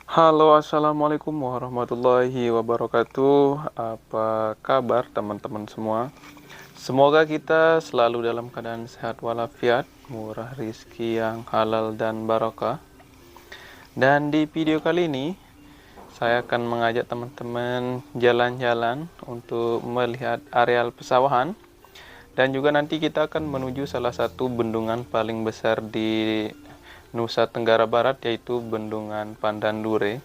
Halo, assalamualaikum warahmatullahi wabarakatuh. Apa kabar teman-teman semua? Semoga kita selalu dalam keadaan sehat walafiat, murah rizki yang halal dan barokah. Dan di video kali ini, saya akan mengajak teman-teman jalan-jalan untuk melihat areal pesawahan. Dan juga nanti kita akan menuju salah satu bendungan paling besar di Nusa Tenggara Barat, yaitu Bendungan Pandandure.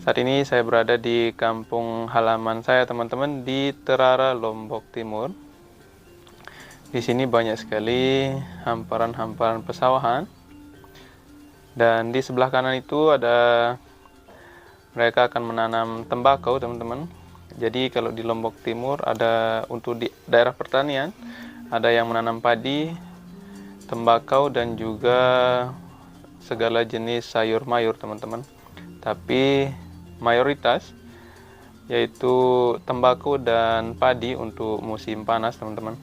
Saat ini saya berada di kampung halaman saya, teman-teman, di Terara, Lombok Timur. Di sini banyak sekali hamparan-hamparan pesawahan. Dan di sebelah kanan itu mereka akan menanam tembakau, teman-teman. Jadi kalau di Lombok Timur ada untuk di daerah pertanian, ada yang menanam padi, tembakau, dan juga segala jenis sayur mayur, teman-teman. Tapi mayoritas yaitu tembakau dan padi untuk musim panas, teman-teman.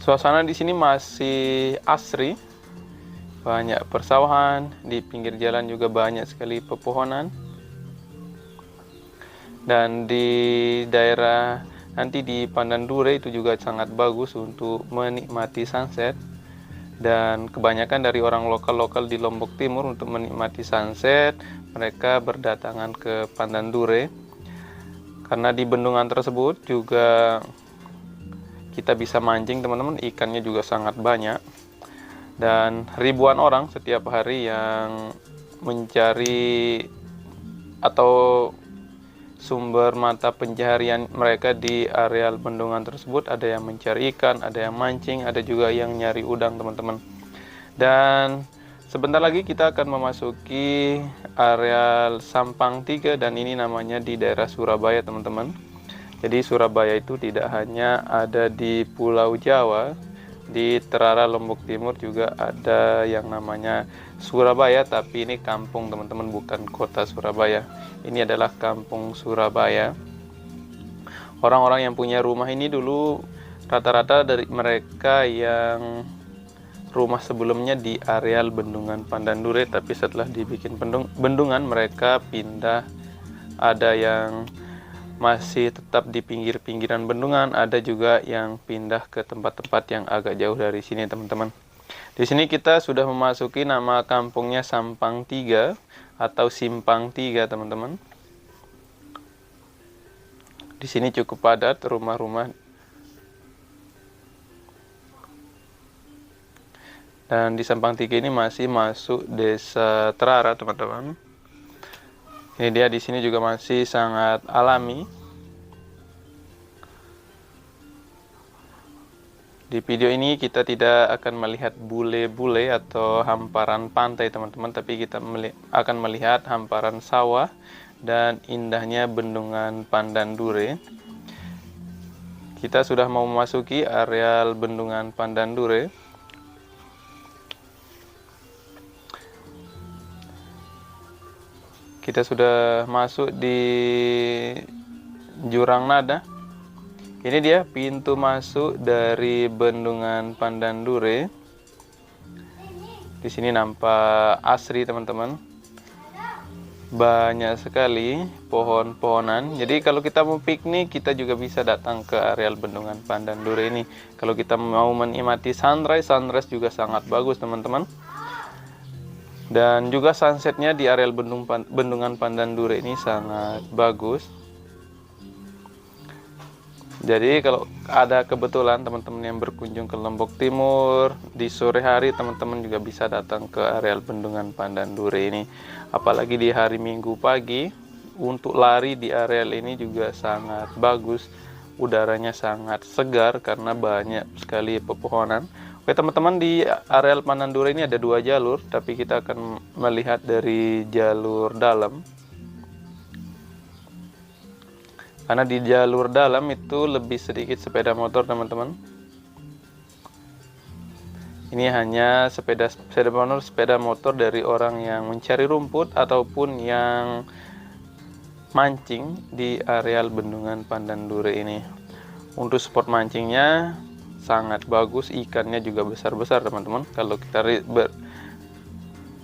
Suasana di sini masih asri, banyak persawahan, di pinggir jalan juga banyak sekali pepohonan. Dan di daerah nanti di Pandandure itu juga sangat bagus untuk menikmati sunset. Dan kebanyakan dari orang lokal di Lombok Timur untuk menikmati sunset, mereka berdatangan ke Pandandure. Karena di bendungan tersebut juga kita bisa mancing, teman-teman, ikannya juga sangat banyak. Dan ribuan orang setiap hari yang mencari atau sumber mata pencaharian mereka di areal bendungan tersebut. Ada yang mencari ikan, ada yang mancing, ada juga yang nyari udang, teman-teman. Dan sebentar lagi kita akan memasuki areal Sampang 3, dan ini namanya di daerah Surabaya, teman-teman. Jadi Surabaya itu tidak hanya ada di Pulau Jawa, di Terara, Lombok Timur juga ada yang namanya Surabaya, tapi ini kampung, teman-teman, bukan kota Surabaya. Ini adalah kampung Surabaya. Orang-orang yang punya rumah ini dulu rata-rata dari mereka yang rumah sebelumnya di areal Bendungan Pandandure, tapi setelah dibikin bendungan mereka pindah. Ada yang masih tetap di pinggir-pinggiran bendungan, ada juga yang pindah ke tempat-tempat yang agak jauh dari sini, teman-teman. Di sini kita sudah memasuki nama kampungnya Sampang 3 atau Simpang 3, teman-teman. Di sini cukup padat rumah-rumah. Dan di Sampang 3 ini masih masuk Desa Terara, teman-teman. Ini dia, di sini juga masih sangat alami. Di video ini kita tidak akan melihat bule-bule atau hamparan pantai, teman-teman, tapi kita akan melihat hamparan sawah dan indahnya Bendungan Pandandure. Kita sudah mau memasuki areal Bendungan Pandandure. Kita sudah masuk di Jurang Nada. Ini dia pintu masuk dari Bendungan Pandandure. Di sini nampak asri, teman-teman. Banyak sekali pohon-pohonan. Jadi kalau kita mau piknik, kita juga bisa datang ke areal Bendungan Pandandure ini. Kalau kita mau menikmati sunrise juga sangat bagus, teman-teman. Dan juga sunsetnya di areal Bendungan Pandandure ini sangat bagus. Jadi kalau ada kebetulan teman-teman yang berkunjung ke Lombok Timur di sore hari, teman-teman juga bisa datang ke areal Bendungan Pandandure ini. Apalagi di hari Minggu pagi, untuk lari di areal ini juga sangat bagus. Udaranya sangat segar karena banyak sekali pepohonan. Oke, teman-teman, di areal Pandandure ini ada 2 jalur, tapi kita akan melihat dari jalur dalam. Karena di jalur dalam itu lebih sedikit sepeda motor, teman-teman. Ini hanya sepeda motor dari orang yang mencari rumput ataupun yang mancing di areal Bendungan Pandandure ini. Untuk spot mancingnya sangat bagus, ikannya juga besar-besar, teman-teman. Kalau kita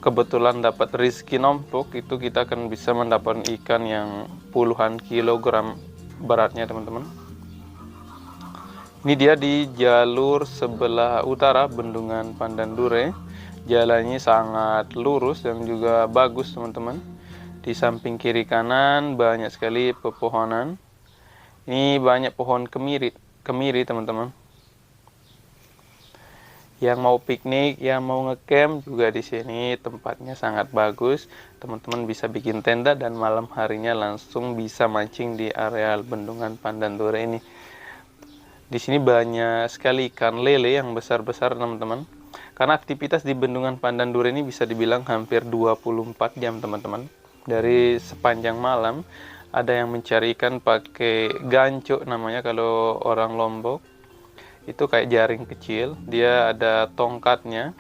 kebetulan dapat rezeki nombok, itu kita akan bisa mendapatkan ikan yang puluhan kilogram beratnya teman-teman. Ini dia di jalur sebelah utara Bendungan Pandandure. Jalannya sangat lurus dan juga bagus teman-teman. Di samping kiri kanan banyak sekali pepohonan. Ini banyak pohon kemiri teman-teman. Yang mau piknik, yang mau ngecamp juga di sini tempatnya sangat bagus. Teman-teman bisa bikin tenda dan malam harinya langsung bisa mancing di areal Bendungan Pandandure ini. Di sini banyak sekali ikan lele yang besar-besar teman-teman. Karena aktivitas di Bendungan Pandandure ini bisa dibilang hampir 24 jam teman-teman. Dari sepanjang malam ada yang mencari ikan pakai ganco namanya kalau orang Lombok. Itu kayak jaring kecil, dia ada tongkatnya.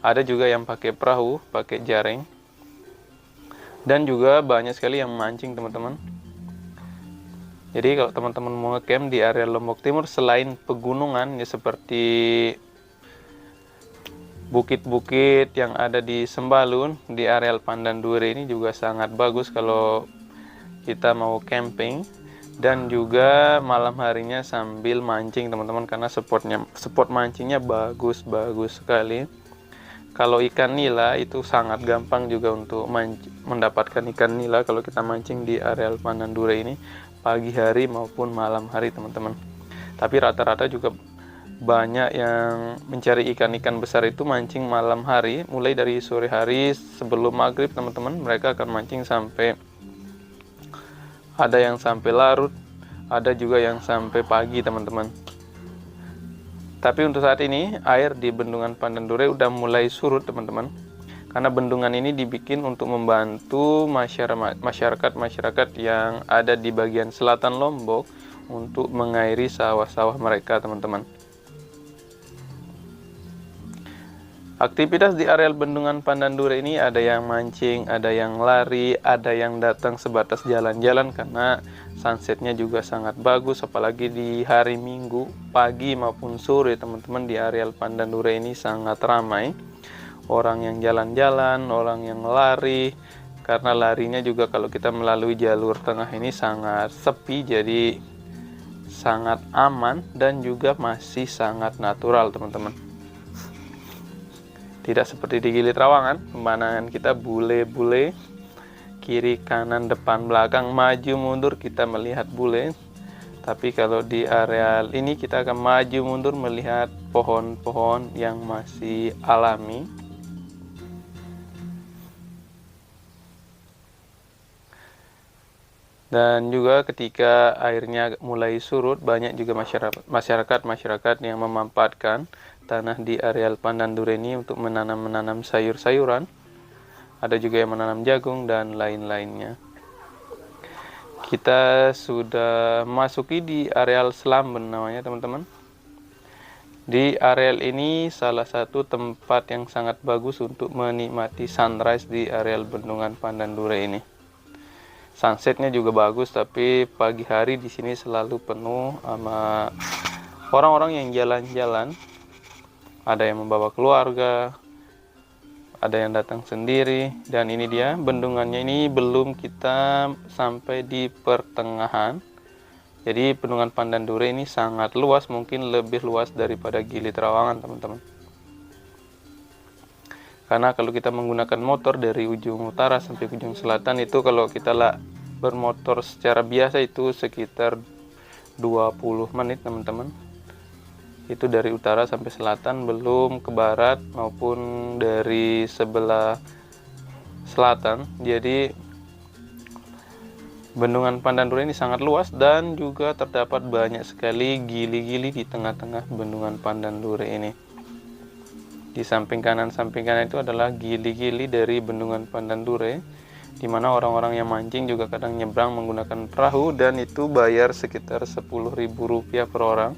Ada juga yang pakai perahu, pakai jaring. Dan juga banyak sekali yang mancing teman-teman. Jadi kalau teman-teman mau ngecamp di area Lombok Timur, selain pegunungan ya seperti bukit-bukit yang ada di Sembalun, di areal Pandandure ini juga sangat bagus kalau kita mau camping. Dan juga malam harinya sambil mancing teman-teman, karena spot mancingnya bagus sekali. Kalau ikan nila itu sangat gampang juga untuk mendapatkan ikan nila kalau kita mancing di areal Pandandure ini, pagi hari maupun malam hari teman-teman. Tapi rata-rata juga banyak yang mencari ikan-ikan besar itu mancing malam hari, mulai dari sore hari sebelum maghrib teman-teman. Mereka akan mancing sampai, ada yang sampai larut, ada juga yang sampai pagi teman-teman. Tapi untuk saat ini air di Bendungan Pandandure udah mulai surut teman-teman, karena bendungan ini dibikin untuk membantu masyarakat yang ada di bagian selatan Lombok untuk mengairi sawah-sawah mereka teman-teman. Aktivitas di areal Bendungan Pandandure ini ada yang mancing, ada yang lari, ada yang datang sebatas jalan-jalan karena sunsetnya juga sangat bagus, apalagi di hari Minggu pagi maupun sore teman-teman. Di areal Pandandure ini sangat ramai. Orang yang jalan-jalan, orang yang lari, karena larinya juga kalau kita melalui jalur tengah ini sangat sepi, jadi sangat aman dan juga masih sangat natural teman-teman. Tidak seperti di Gili Trawangan, pemandangan kita bule-bule, kiri kanan depan belakang maju mundur kita melihat bule. Tapi kalau di areal ini kita akan maju mundur melihat pohon-pohon yang masih alami. Dan juga ketika airnya mulai surut, banyak juga masyarakat yang memanfaatkan tanah di areal Pandandure ini untuk menanam sayur-sayuran. Ada juga yang menanam jagung dan lain-lainnya. Kita sudah masuki di areal Selamben namanya teman-teman. Di areal ini salah satu tempat yang sangat bagus untuk menikmati sunrise di areal Bendungan Pandandure ini. Sunsetnya juga bagus, tapi pagi hari di sini selalu penuh sama orang-orang yang jalan-jalan. Ada yang membawa keluarga, ada yang datang sendiri. Dan ini dia bendungannya, ini belum kita sampai di pertengahan. Jadi Bendungan Pandandure ini sangat luas, mungkin lebih luas daripada Gili Trawangan teman-teman. Karena kalau kita menggunakan motor dari ujung utara sampai ujung selatan itu, kalau kita bermotor secara biasa itu sekitar 20 menit teman-teman. Itu dari utara sampai selatan, belum ke barat maupun dari sebelah selatan. Jadi Bendungan Pandandure ini sangat luas dan juga terdapat banyak sekali gili-gili di tengah-tengah Bendungan Pandandure ini. Di samping kanan itu adalah gili-gili dari Bendungan Pandandure, di mana orang-orang yang mancing juga kadang nyebrang menggunakan perahu, dan itu bayar sekitar Rp10.000 per orang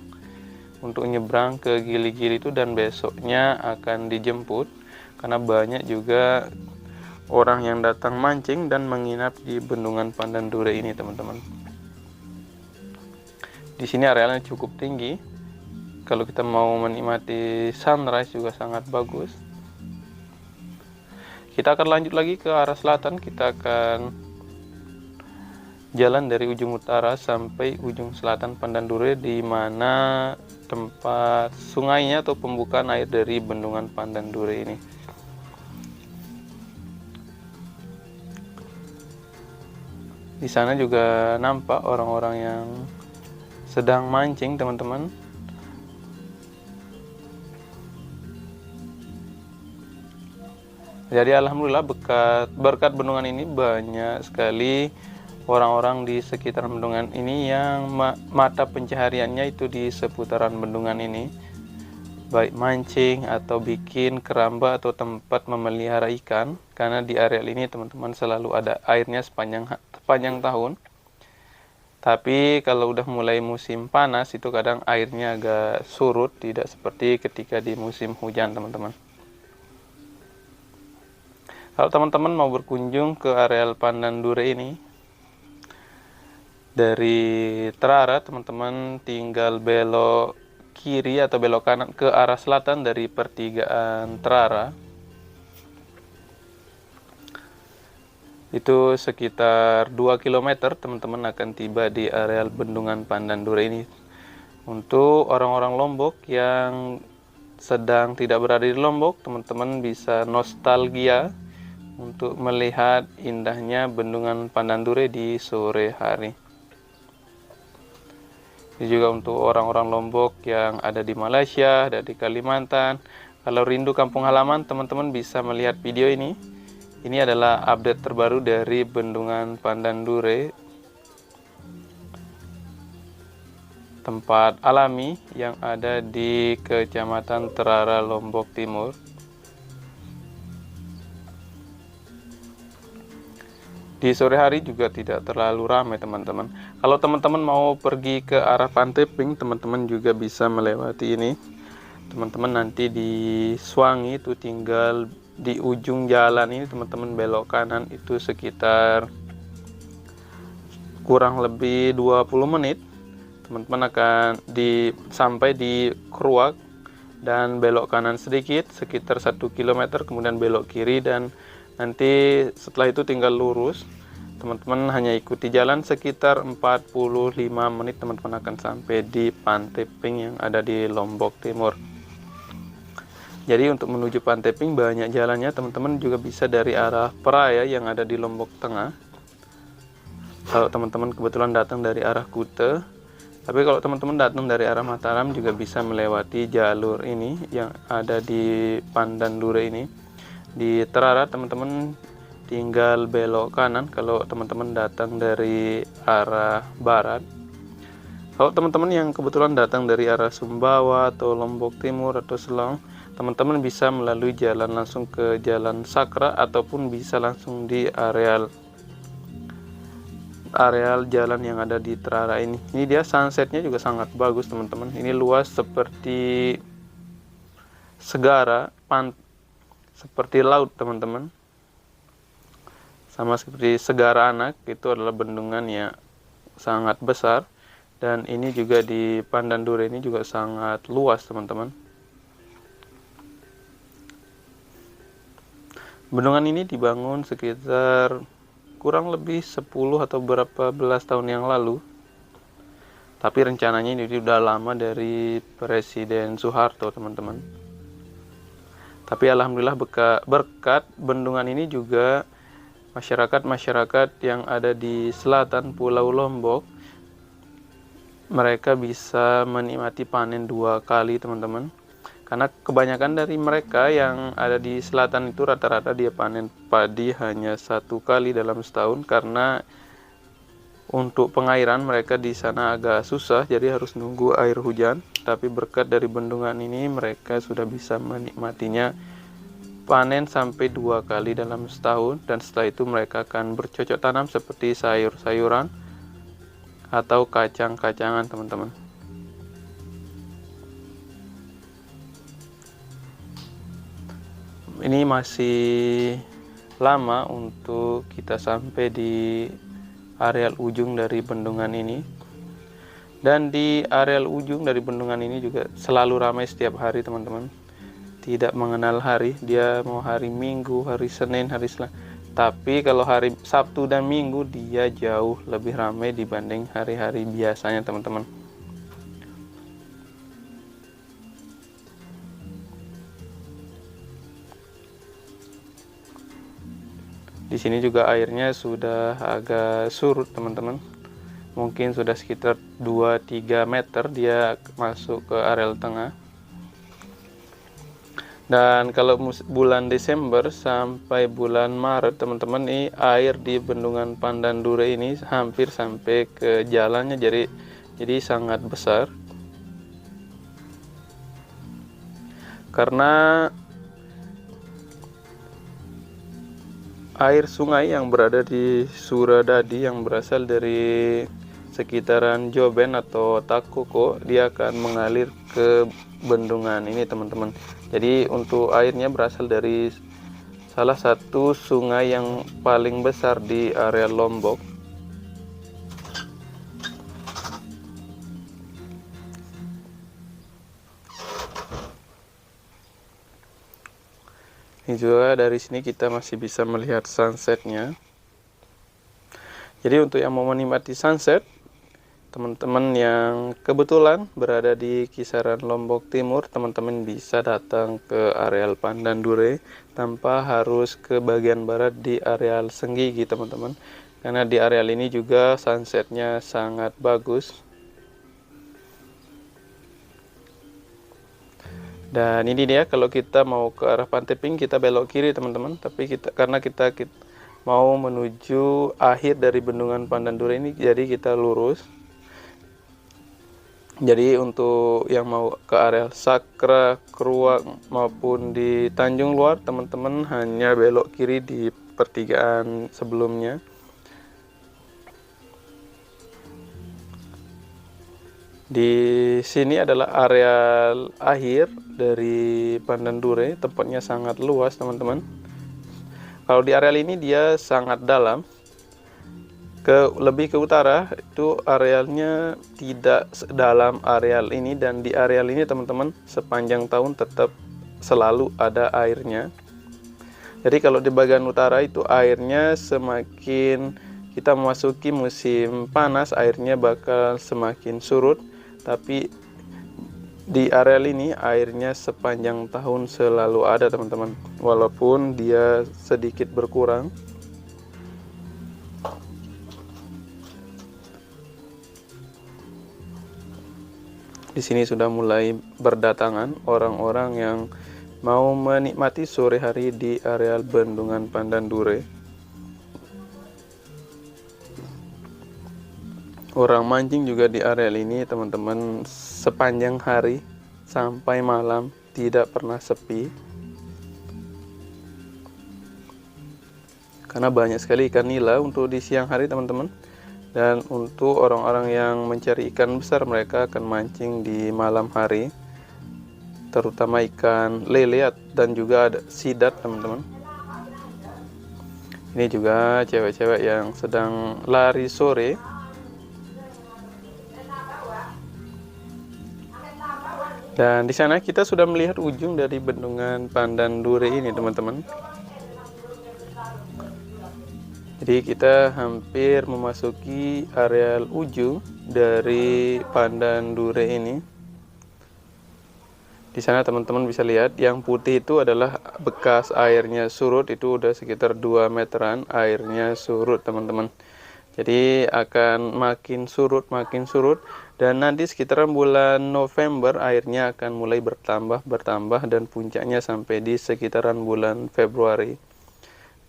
untuk nyebrang ke gili-gili itu, dan besoknya akan dijemput. Karena banyak juga orang yang datang mancing dan menginap di Bendungan Pandandure ini teman-teman. Di sini arealnya cukup tinggi. Kalau kita mau menikmati sunrise juga sangat bagus. Kita akan lanjut lagi ke arah selatan. Kita akan jalan dari ujung utara sampai ujung selatan Pandan Dure, di mana tempat sungainya atau pembukaan air dari bendungan Pandan Dure ini. Di sana juga nampak orang-orang yang sedang mancing, teman-teman. Jadi alhamdulillah berkat bendungan ini banyak sekali orang-orang di sekitar bendungan ini yang mata pencahariannya itu di seputaran bendungan ini, baik mancing atau bikin keramba atau tempat memelihara ikan, karena di areal ini teman-teman selalu ada airnya sepanjang tahun. Tapi kalau udah mulai musim panas itu kadang airnya agak surut, tidak seperti ketika di musim hujan, teman-teman. Kalau teman-teman mau berkunjung ke areal Pandan Dure ini, dari Terara teman-teman tinggal belok kiri atau belok kanan ke arah selatan dari pertigaan Terara. Itu sekitar 2 km teman-teman akan tiba di areal bendungan Pandan Dure ini. Untuk orang-orang Lombok yang sedang tidak berada di Lombok, teman-teman bisa nostalgia untuk melihat indahnya bendungan Pandan Dure di sore hari. Ini juga untuk orang-orang Lombok yang ada di Malaysia, ada di Kalimantan. Kalau rindu kampung halaman, teman-teman bisa melihat video ini. Ini adalah update terbaru dari bendungan Pandan Dure, tempat alami yang ada di Kecamatan Terara, Lombok Timur. Di sore hari juga tidak terlalu ramai, teman-teman. Kalau teman-teman mau pergi ke arah Pantai Pink, teman-teman juga bisa melewati ini. Teman-teman nanti di Swangi itu tinggal di ujung jalan ini, teman-teman belok kanan itu sekitar kurang lebih 20 menit. Teman-teman akan sampai di Kruak dan belok kanan sedikit sekitar 1 km, kemudian belok kiri, dan nanti setelah itu tinggal lurus. Teman-teman hanya ikuti jalan sekitar 45 menit, teman-teman akan sampai di Pantai Pink yang ada di Lombok Timur. Jadi untuk menuju Pantai Pink banyak jalannya, teman-teman juga bisa dari arah Peraya yang ada di Lombok Tengah. Kalau teman-teman kebetulan datang dari arah Kute, tapi kalau teman-teman datang dari arah Mataram juga bisa melewati jalur ini yang ada di Pandan Dure ini. Di Terara teman-teman tinggal belok kanan kalau teman-teman datang dari arah barat. Kalau teman-teman yang kebetulan datang dari arah Sumbawa atau Lombok Timur atau Selong, teman-teman bisa melalui jalan langsung ke Jalan Sakra ataupun bisa langsung di areal jalan yang ada di Terara ini. Ini dia sunsetnya juga sangat bagus, teman-teman. Ini luas seperti segara, seperti laut, teman-teman. Sama seperti Segara Anak, itu adalah bendungan yang sangat besar. Dan ini juga di Pandan Dure ini juga sangat luas, teman-teman. Bendungan ini dibangun sekitar kurang lebih 10 atau berapa belas tahun yang lalu. Tapi rencananya ini sudah lama dari Presiden Soeharto, teman-teman. Tapi alhamdulillah berkat bendungan ini juga masyarakat yang ada di selatan Pulau Lombok, mereka bisa menikmati panen 2 kali, teman-teman. Karena kebanyakan dari mereka yang ada di selatan itu rata-rata dia panen padi hanya 1 kali dalam setahun, karena untuk pengairan mereka di sana agak susah, jadi harus nunggu air hujan. Tapi berkat dari bendungan ini mereka sudah bisa menikmatinya panen sampai 2 kali dalam setahun, dan setelah itu mereka akan bercocok tanam seperti sayur-sayuran atau kacang-kacangan, teman-teman. Ini masih lama untuk kita sampai di areal ujung dari bendungan ini. Dan di areal ujung dari bendungan ini juga selalu ramai setiap hari, teman-teman. tidak mengenal hari. Dia mau hari Minggu, hari Senin, hari Selasa. Tapi kalau hari Sabtu dan Minggu dia jauh lebih ramai dibanding hari-hari biasanya, teman-teman. Di sini juga airnya sudah agak surut, teman-teman. Mungkin sudah sekitar 2-3 meter dia masuk ke areal tengah. Dan kalau bulan Desember sampai bulan Maret, teman-teman, ini air di Bendungan Pandandure ini hampir sampai ke jalannya, jadi sangat besar. Karena air sungai yang berada di Suradadi yang berasal dari sekitaran Joben atau Takoko, dia akan mengalir ke bendungan ini, teman-teman. Jadi untuk airnya berasal dari salah satu sungai yang paling besar di area Lombok. Ini juga dari sini kita masih bisa melihat sunsetnya. Jadi untuk yang mau menikmati sunset, teman-teman yang kebetulan berada di kisaran Lombok Timur, teman-teman bisa datang ke areal Pandandure tanpa harus ke bagian barat di areal Senggigi, teman-teman. Karena di areal ini juga sunsetnya sangat bagus. Dan ini dia, kalau kita mau ke arah Pantai Pink kita belok kiri, teman-teman. Tapi karena kita mau menuju akhir dari Bendungan Pandandure ini, jadi kita lurus. Jadi untuk yang mau ke area Sakra, Kruak maupun di Tanjung Luar, teman-teman hanya belok kiri di pertigaan sebelumnya. Di sini adalah area akhir dari Pandandure, tempatnya sangat luas, teman-teman. Kalau di areal ini dia sangat dalam. Lebih ke utara itu arealnya tidak sedalam areal ini, dan di areal ini, teman-teman, sepanjang tahun tetap selalu ada airnya. Jadi kalau di bagian utara itu airnya semakin kita memasuki musim panas, airnya bakal semakin surut. Tapi di areal ini airnya sepanjang tahun selalu ada, teman-teman, walaupun dia sedikit berkurang. Di sini sudah mulai berdatangan orang-orang yang mau menikmati sore hari di areal Bendungan Pandandure. Orang mancing juga di areal ini, teman-teman, sepanjang hari sampai malam tidak pernah sepi. Karena banyak sekali ikan nila untuk di siang hari, teman-teman. Dan untuk orang-orang yang mencari ikan besar, mereka akan mancing di malam hari. Terutama ikan lele dan juga ada sidat, teman-teman. Ini juga cewek-cewek yang sedang lari sore. Dan di sana kita sudah melihat ujung dari Bendungan Pandandure ini, teman-teman. Jadi kita hampir memasuki areal ujung dari Pandandure ini. Di sana teman-teman bisa lihat yang putih itu adalah bekas airnya surut, itu udah sekitar 2 meteran airnya surut, teman-teman. Jadi akan makin surut, dan nanti sekitaran bulan November airnya akan mulai bertambah dan puncaknya sampai di sekitaran bulan Februari.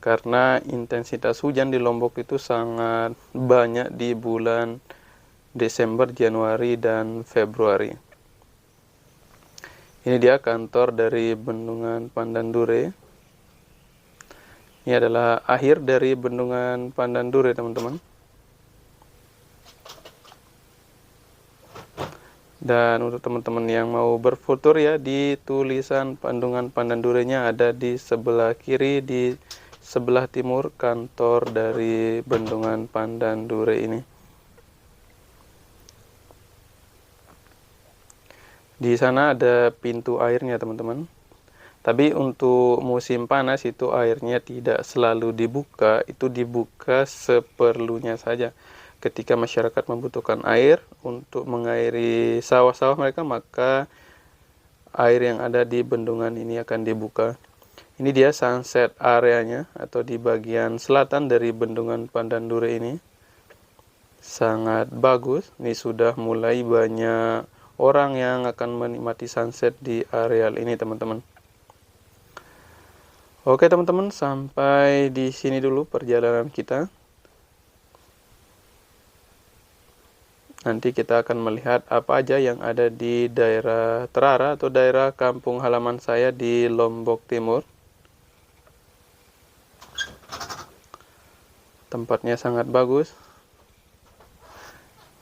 Karena intensitas hujan di Lombok itu sangat banyak di bulan Desember, Januari, dan Februari. Ini dia kantor dari Bendungan Pandandure. Ini adalah akhir dari Bendungan Pandandure, teman-teman. Dan untuk teman-teman yang mau berfoto ya, di tulisan Bendungan Pandandure-nya ada di sebelah kiri, di sebelah timur kantor dari Bendungan Pandandure ini. Di sana ada pintu airnya, teman-teman. Tapi untuk musim panas itu airnya tidak selalu dibuka, itu dibuka seperlunya saja. Ketika masyarakat membutuhkan air untuk mengairi sawah-sawah mereka, maka air yang ada di bendungan ini akan dibuka. Ini dia sunset areanya atau di bagian selatan dari bendungan Pandandure ini. Sangat bagus. Ini sudah mulai banyak orang yang akan menikmati sunset di areal ini, teman-teman. Oke, teman-teman, sampai di sini dulu perjalanan kita. Nanti kita akan melihat apa aja yang ada di daerah Terara atau daerah kampung halaman saya di Lombok Timur. Tempatnya sangat bagus.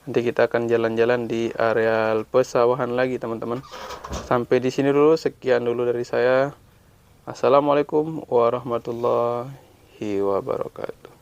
Nanti kita akan jalan-jalan di areal pesawahan lagi, teman-teman. Sampai di sini dulu, sekian dulu dari saya. Assalamualaikum warahmatullahi wabarakatuh.